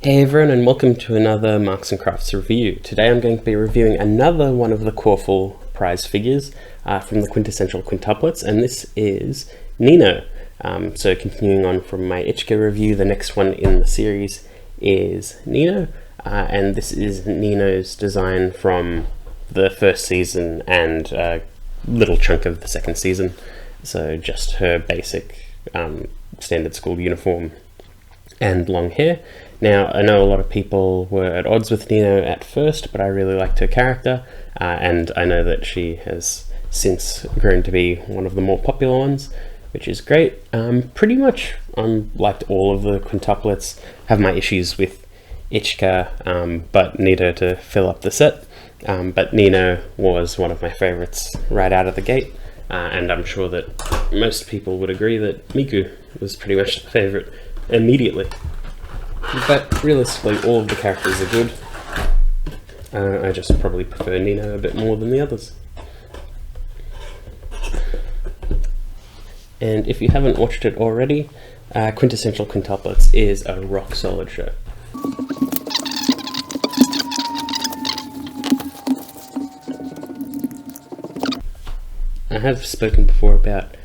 Hey everyone, and welcome to another Marks & Crafts review. Today I'm going to be reviewing another one of the Coreful prize figures from the Quintessential Quintuplets, and this is Nino. So continuing on from my Ichika review, the next one in the series is Nino, and this is Nino's design from the first season and a little chunk of the second season. So just her basic standard school uniform and long hair. Now, I know a lot of people were at odds with Nino at first, but I really liked her character, and I know that she has since grown to be one of the more popular ones, which is great. Pretty much liked all of the quintuplets, have my issues with Ichika, but Nino to fill up the set. But Nino was one of my favorites right out of the gate, and I'm sure that most people would agree that Miku was pretty much the favorite immediately. But realistically, all of the characters are good. I just probably prefer Nino a bit more than the others. And if you haven't watched it already, Quintessential Quintuplets is a rock solid show. I have spoken before about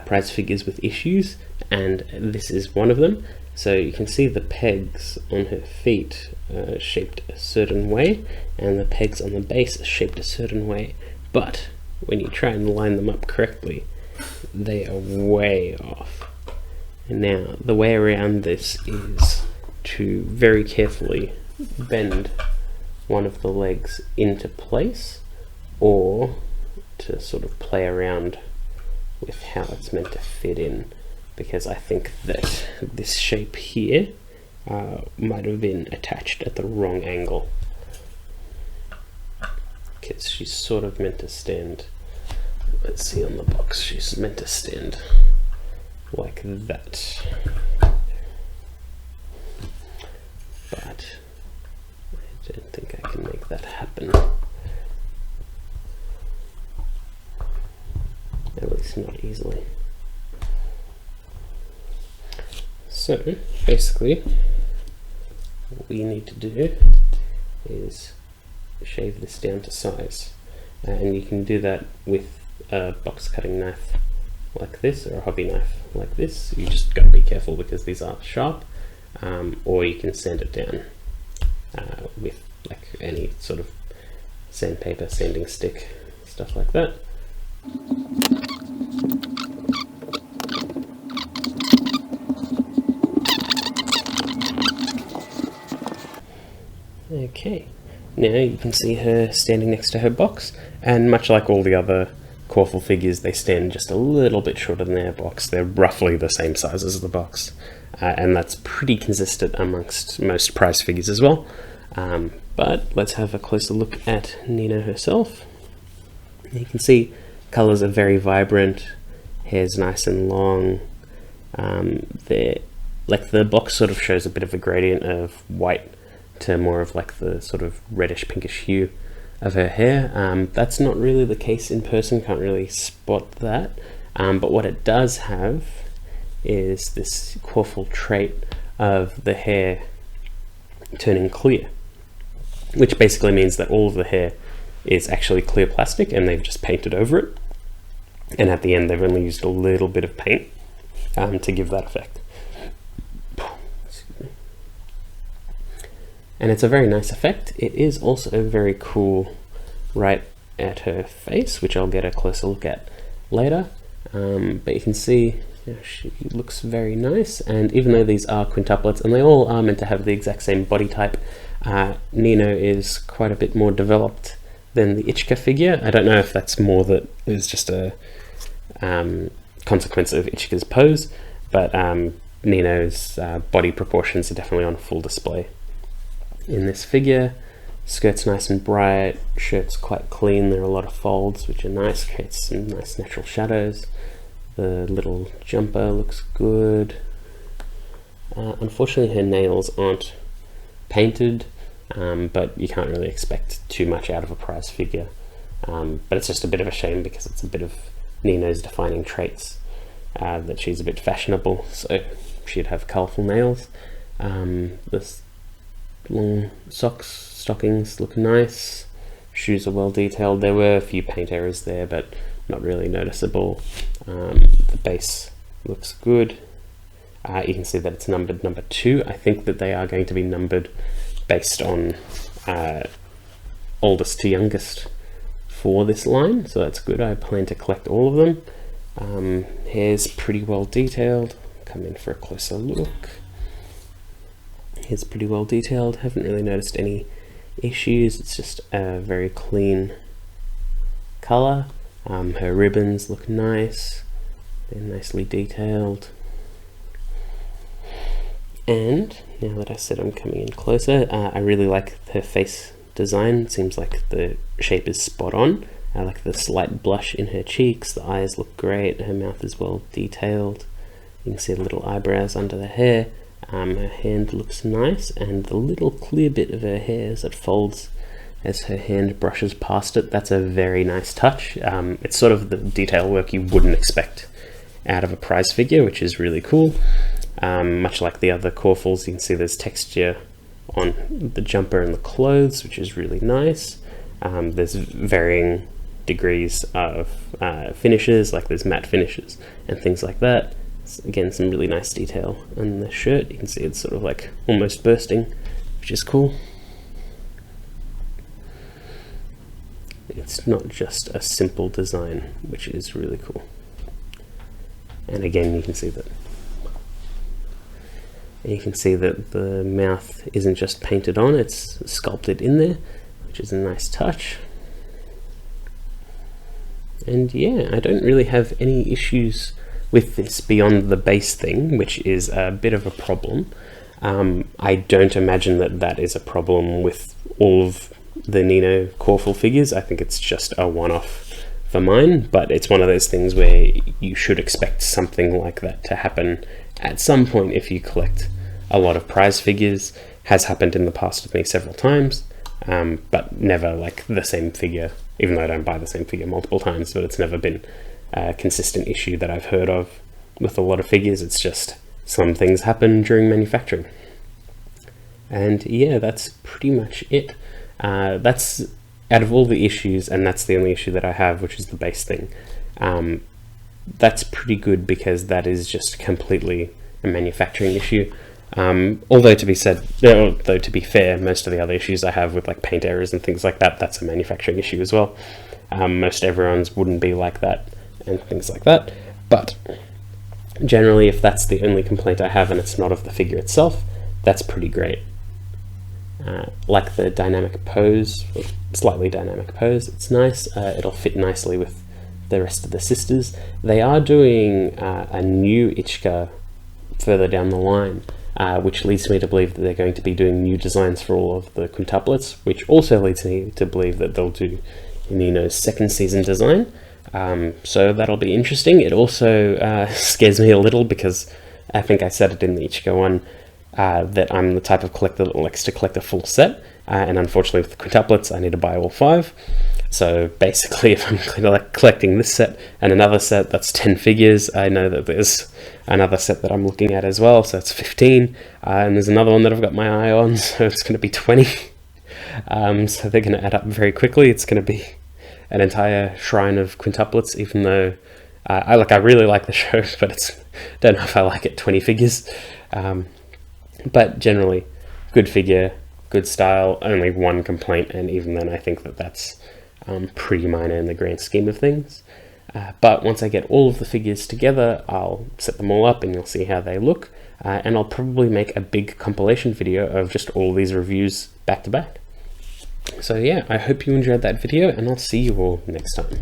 prize figures with issues, and this is one of them. So you can see the pegs on her feet are shaped a certain way, and the pegs on the base are shaped a certain way, but when you try and line them up correctly, they are way off. And now the way around this is to very carefully bend one of the legs into place, or to sort of play around with how it's meant to fit in, because I think that this shape here might have been attached at the wrong angle, because she's sort of meant to stand, let's see on the box, she's meant to stand like that, but I don't think I can make that happen, at least not easily. So basically what we need to do is shave this down to size, and you can do that with a box cutting knife like this, or a hobby knife like this. You just gotta be careful because these are sharp, or you can sand it down with like any sort of sandpaper, sanding stick, stuff like that. Okay, now you can see her standing next to her box, and much like all the other Coreful figures, they stand just a little bit shorter than their box. They're roughly the same size as the box, and that's pretty consistent amongst most prize figures as well. But let's have a closer look at Nino herself. You can see colours are very vibrant, hair's nice and long. Like the box sort of shows a bit of a gradient of white to more of like the sort of reddish pinkish hue of her hair. That's not really the case in person, can't really spot that, but what it does have is this Coreful trait of the hair turning clear, which basically means that all of the hair is actually clear plastic and they've just painted over it, and at the end they've only used a little bit of paint to give that effect. And it's a very nice effect. It is also very cool right at her face, which I'll get a closer look at later. But you can see she looks very nice, and even though these are quintuplets and they all are meant to have the exact same body type, Nino is quite a bit more developed than the Ichika figure. I don't know if that's more that is just a consequence of Ichika's pose, but Nino's body proportions are definitely on full display in this figure. Skirt's nice and bright, shirt's quite clean, there are a lot of folds which are nice, creates some nice natural shadows. The little jumper looks good. Unfortunately her nails aren't painted, but you can't really expect too much out of a prize figure. But it's just a bit of a shame because it's a bit of Nino's defining traits, that she's a bit fashionable, so she'd have colourful nails. The long socks, stockings look nice. Shoes are well detailed. There were a few paint errors there, but not really noticeable. The base looks good. You can see that it's numbered number 2. I think that they are going to be numbered based on oldest to youngest for this line, so that's good. I plan to collect all of them. Hair's pretty well detailed. Come in for a closer look. Hair's pretty well detailed. Haven't really noticed any issues. It's just a very clean color. Her ribbons look nice. They're nicely detailed. And now that I said I'm coming in closer, I really like her face design. It seems like the shape is spot on. I like the slight blush in her cheeks. The eyes look great. Her mouth is well detailed. You can see the little eyebrows under the hair. Her hand looks nice, and the little clear bit of her hair as it folds as her hand brushes past it, that's a very nice touch. It's sort of the detail work you wouldn't expect out of a prize figure, which is really cool. Much like the other Coreful's, you can see there's texture on the jumper and the clothes, which is really nice. There's varying degrees of finishes, like there's matte finishes and things like that. Again, some really nice detail on the shirt. You can see it's sort of like almost bursting, which is cool. It's not just a simple design, which is really cool. And again, you can see that the mouth isn't just painted on, it's sculpted in there, which is a nice touch. And yeah, I don't really have any issues with this beyond the base thing, which is a bit of a problem. I don't imagine that that is a problem with all of the Nino Coreful figures. I think it's just a one-off for mine, but it's one of those things where you should expect something like that to happen at some point if you collect a lot of prize figures. Has happened in the past with me several times, but never like the same figure, even though I don't buy the same figure multiple times, but it's never been a consistent issue that I've heard of with a lot of figures. It's just some things happen during manufacturing. And yeah, that's pretty much it. That's out of all the issues, and that's the only issue that I have, which is the base thing. That's pretty good because that is just completely a manufacturing issue. Although to be fair, most of the other issues I have with like paint errors and things like that, that's a manufacturing issue as well. Most everyone's wouldn't be like that and things like that. But generally, if that's the only complaint I have and it's not of the figure itself, that's pretty great. Like the dynamic pose, slightly dynamic pose, it's nice. It'll fit nicely with the rest of the sisters. They are doing a new Ichika further down the line, which leads me to believe that they're going to be doing new designs for all of the quintuplets, which also leads me to believe that they'll do Nino's second season design. So that'll be interesting. It also scares me a little because I think I said it in the Ichika one, that I'm the type of collector that likes to collect a full set, and unfortunately with the quintuplets I need to buy all 5. So basically if I'm collecting this set and another set, that's 10 figures. I know that there's another set that I'm looking at as well, so it's 15, and there's another one that I've got my eye on, so it's going to be 20. So they're going to add up very quickly. It's going to be an entire shrine of quintuplets, even though I really like the show, but don't know if I like it 20 figures. But generally, good figure, good style, only one complaint, and even then I think that that's pretty minor in the grand scheme of things. But once I get all of the figures together, I'll set them all up and you'll see how they look, and I'll probably make a big compilation video of just all these reviews back to back. So yeah, I hope you enjoyed that video, and I'll see you all next time.